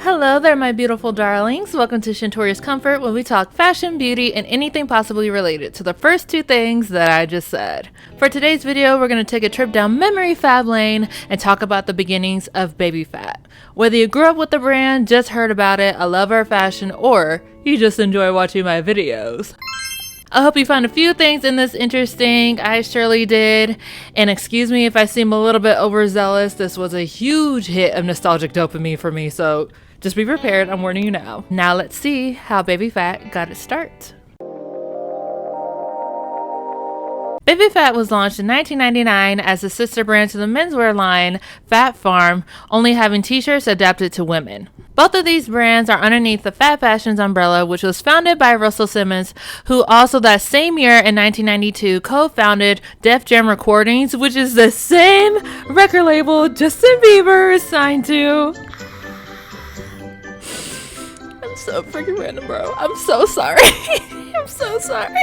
Hello there, my beautiful darlings. Welcome to Shantoria's Comfort, where we talk fashion, beauty, and anything possibly related to the first two things that I just said. For today's video, we're going to take a trip down memory fab lane and talk about the beginnings of Baby Phat. Whether you grew up with the brand, just heard about it, a lover of fashion, or you just enjoy watching my videos. I hope you find a few things in this interesting. I surely did. And excuse me if I seem a little bit overzealous. This was a huge hit of nostalgic dopamine for me, so just be prepared. I'm warning you now. Now let's see how Baby Phat got its start. Baby Phat was launched in 1999 as a sister brand to the menswear line Phat Farm, only having t-shirts adapted to women. Both of these brands are underneath the Phat Fashions umbrella, which was founded by Russell Simmons, who also that same year in 1992 co-founded Def Jam Recordings, which is the same record label Justin Bieber is signed to. I'm so freaking random, bro. I'm so sorry. I'm so sorry.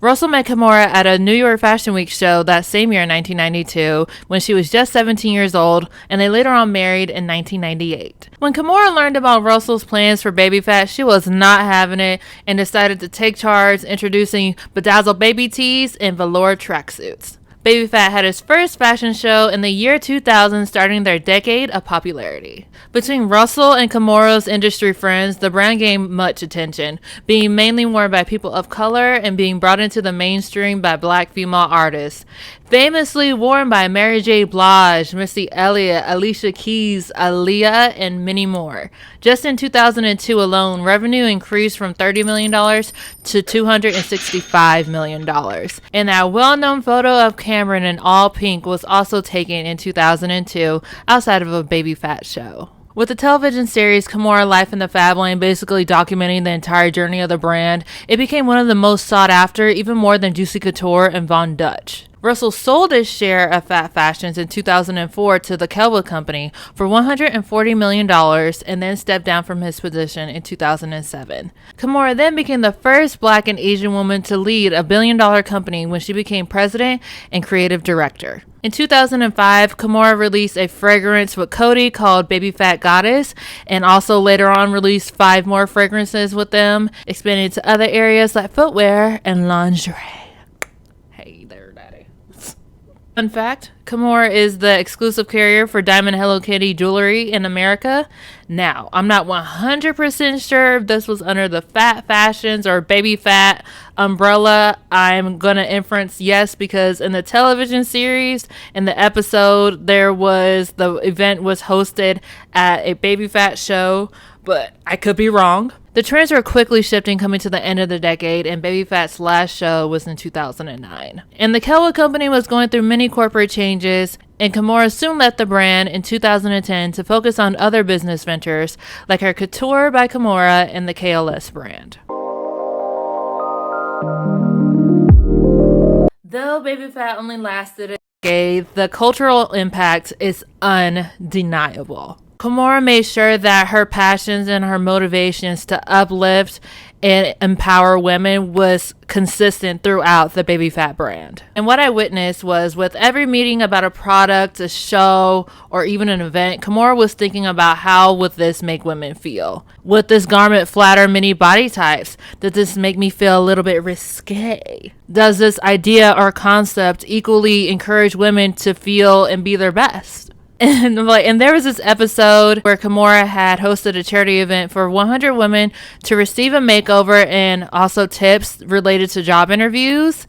Russell met Kimora at a New York Fashion Week show that same year in 1992 when she was just 17 years old, and they later on married in 1998. When Kimora learned about Russell's plans for Baby Phat, she was not having it and decided to take charge, introducing bedazzled baby tees and velour tracksuits. Baby Phat had its first fashion show in the year 2000, starting their decade of popularity. Between Russell and Kimora's industry friends, the brand gained much attention, being mainly worn by people of color and being brought into the mainstream by black female artists. Famously worn by Mary J. Blige, Missy Elliott, Alicia Keys, Aaliyah, and many more. Just in 2002 alone, revenue increased from $30 million to $265 million. And that well-known photo of Cameron in all pink was also taken in 2002 outside of a Baby Phat show. With the television series Kimora Life in the Fab Lane basically documenting the entire journey of the brand, it became one of the most sought after, even more than Juicy Couture and Von Dutch. Russell sold his share of Phat Fashions in 2004 to the Kelwood Company for $140 million and then stepped down from his position in 2007. Kimora then became the first Black and Asian woman to lead a billion-dollar company when she became president and creative director. In 2005, Kimora released a fragrance with Coty called Baby Phat Goddess, and also later on released 5 more fragrances with them, expanding to other areas like footwear and lingerie. Hey there, daddy. Fun fact, Kimora is the exclusive carrier for Diamond Hello Kitty jewelry in America. Now, I'm not 100% sure if this was under the Phat Fashions or Baby Phat umbrella. I'm going to inference yes, because in the television series, in the episode, the event was hosted at a Baby Phat show, but I could be wrong. The trends were quickly shifting coming to the end of the decade, and Baby Phat's last show was in 2009. And the Kelwood Company was going through many corporate changes, and Kimora soon left the brand in 2010 to focus on other business ventures like her Couture by Kimora and the KLS brand. Though Baby Phat only lasted a decade, the cultural impact is undeniable. Kimora made sure that her passions and her motivations to uplift and empower women was consistent throughout the Baby Phat brand. And what I witnessed was with every meeting about a product, a show, or even an event, Kimora was thinking about how would this make women feel? Would this garment flatter many body types? Does this make me feel a little bit risque? Does this idea or concept equally encourage women to feel and be their best? And there was this episode where Kimora had hosted a charity event for 100 women to receive a makeover and also tips related to job interviews.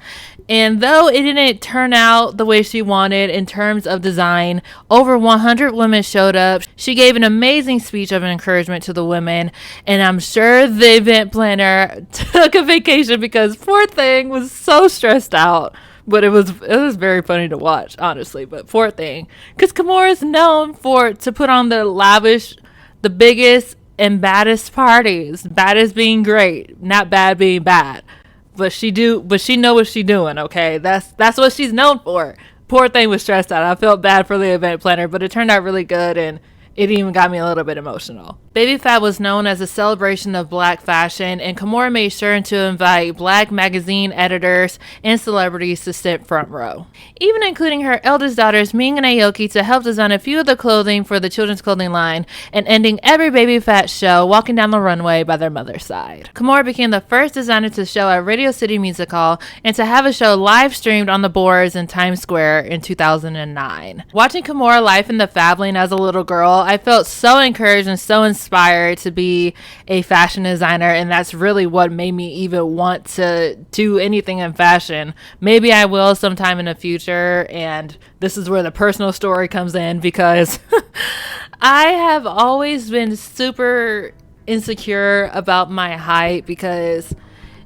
And though it didn't turn out the way she wanted in terms of design, over 100 women showed up. She gave an amazing speech of encouragement to the women, and I'm sure the event planner took a vacation because poor thing was so stressed out. But it was very funny to watch, honestly. But poor thing, because Kimora is known to put on the biggest and baddest parties. Baddest being great, not bad being bad. But she know what she's doing. Okay, that's what she's known for. Poor thing was stressed out. I felt bad for the event planner, but it turned out really good, and it even got me a little bit emotional. Baby Phat was known as a celebration of black fashion, and Kimora made sure to invite black magazine editors and celebrities to sit front row, even including her eldest daughters Ming and Aoki to help design a few of the clothing for the children's clothing line, and ending every Baby Phat show walking down the runway by their mother's side. Kimora became the first designer to show at Radio City Music Hall and to have a show live streamed on the boards in Times Square in 2009. Watching Kimora life in the Fab Lane as a little girl, I felt so encouraged and so inspired to be a fashion designer, and that's really what made me even want to do anything in fashion. Maybe I will sometime in the future, and this is where the personal story comes in, because I have always been super insecure about my height, because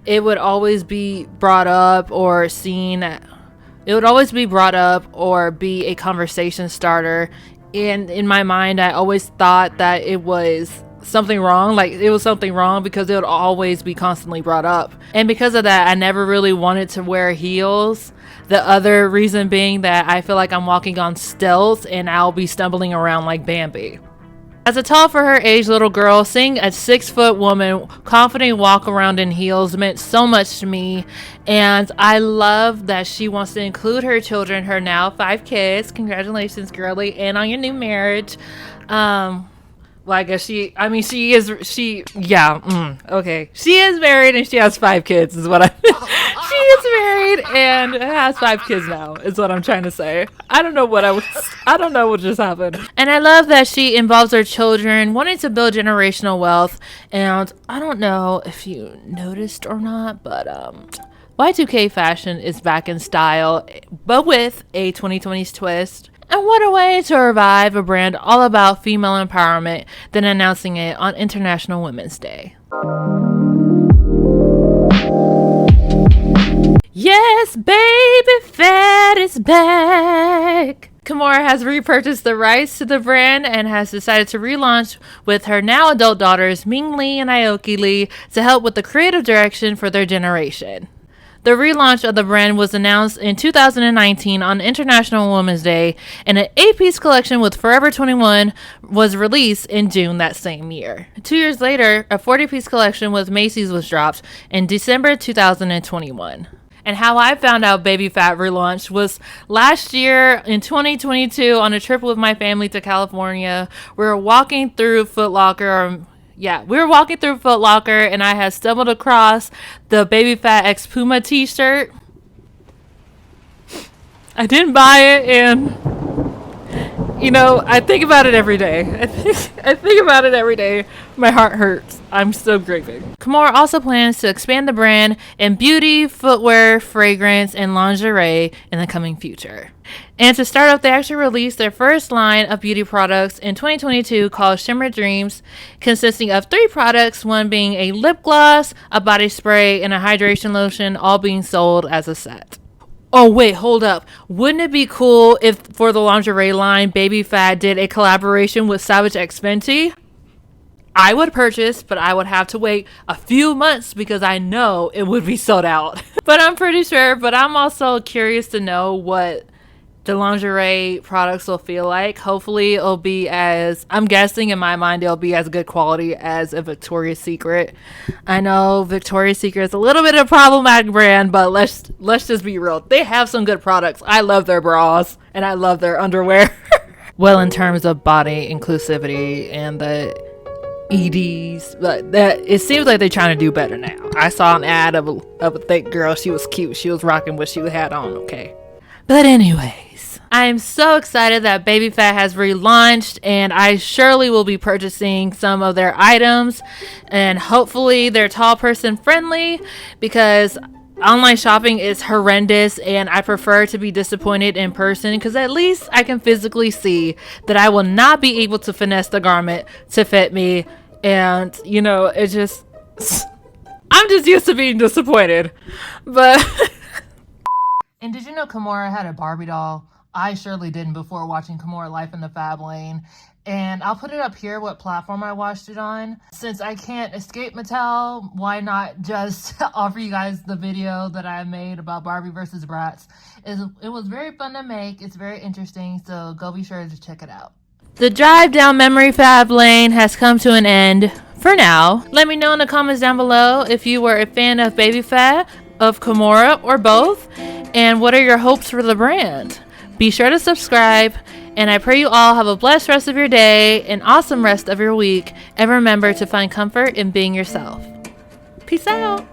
it would always be brought up or seen, it would always be brought up or be a conversation starter. And in my mind, I always thought that it was something wrong. Like, it was something wrong because it would always be constantly brought up. And because of that, I never really wanted to wear heels. The other reason being that I feel like I'm walking on stilts and I'll be stumbling around like Bambi. As a tall for her age little girl, seeing a 6-foot woman confidently walk around in heels meant so much to me, and I love that she wants to include her children, her now 5 kids. Congratulations, girly, and on your new marriage. Well, I guess she is married and she has 5 kids is what she is married and has 5 kids now is what I'm trying to say. I don't know what just happened. And I love that she involves her children wanting to build generational wealth. And I don't know if you noticed or not, but Y2K fashion is back in style, but with a 2020s twist. And what a way to revive a brand all about female empowerment than announcing it on International Women's Day. Yes, Baby Phat is back! Kimora has repurchased the rights to the brand and has decided to relaunch with her now adult daughters Ming Lee and Aoki Lee to help with the creative direction for their generation. The relaunch of the brand was announced in 2019 on International Women's Day, and an 8-piece collection with Forever 21 was released in June that same year. 2 years later, a 40-piece collection with Macy's was dropped in December 2021. And how I found out Baby Phat relaunched was last year in 2022 on a trip with my family to California. We were walking through Foot Locker, and I had stumbled across the Baby Phat X Puma t-shirt. I didn't buy it, and I think about it every day. I think about it every day. My heart hurts. I'm so grieving. Kimora also plans to expand the brand in beauty, footwear, fragrance, and lingerie in the coming future. And to start off, they actually released their first line of beauty products in 2022 called Shimmer Dreams, consisting of 3 products, one being a lip gloss, a body spray, and a hydration lotion, all being sold as a set. Oh, wait, hold up. Wouldn't it be cool if for the lingerie line, Baby Phat did a collaboration with Savage X Fenty? I would purchase, but I would have to wait a few months because I know it would be sold out. But I'm pretty sure, but I'm also curious to know what the lingerie products will feel like. Hopefully it'll be I'm guessing in my mind it'll be as good quality as a Victoria's Secret. I know Victoria's Secret is a little bit of a problematic brand, but let's just be real. They have some good products. I love their bras and I love their underwear. Well, in terms of body inclusivity and the EDs, but that it seems like they're trying to do better now. I saw an ad of a thick girl. She was cute. She was rocking what she had on. Okay, but anyways, I am so excited that Baby Phat has relaunched, and I surely will be purchasing some of their items, and hopefully they're tall person friendly, because online shopping is horrendous and I prefer to be disappointed in person, because at least I can physically see that I will not be able to finesse the garment to fit me. And it just, I'm just used to being disappointed. But and did you know Kimora had a Barbie doll? I surely didn't before watching Kimora Life in the Fab Lane. And I'll put it up here what platform I watched it on. Since I can't escape Mattel, why not just offer you guys the video that I made about Barbie versus Bratz. It was very fun to make. It's very interesting, so go be sure to check it out. The drive down memory fab lane has come to an end for now. Let me know in the comments down below if you were a fan of Baby Phat, of Kimora, or both, and what are your hopes for the brand. Be sure to subscribe, and I pray you all have a blessed rest of your day, an awesome rest of your week, and remember to find comfort in being yourself. Peace out.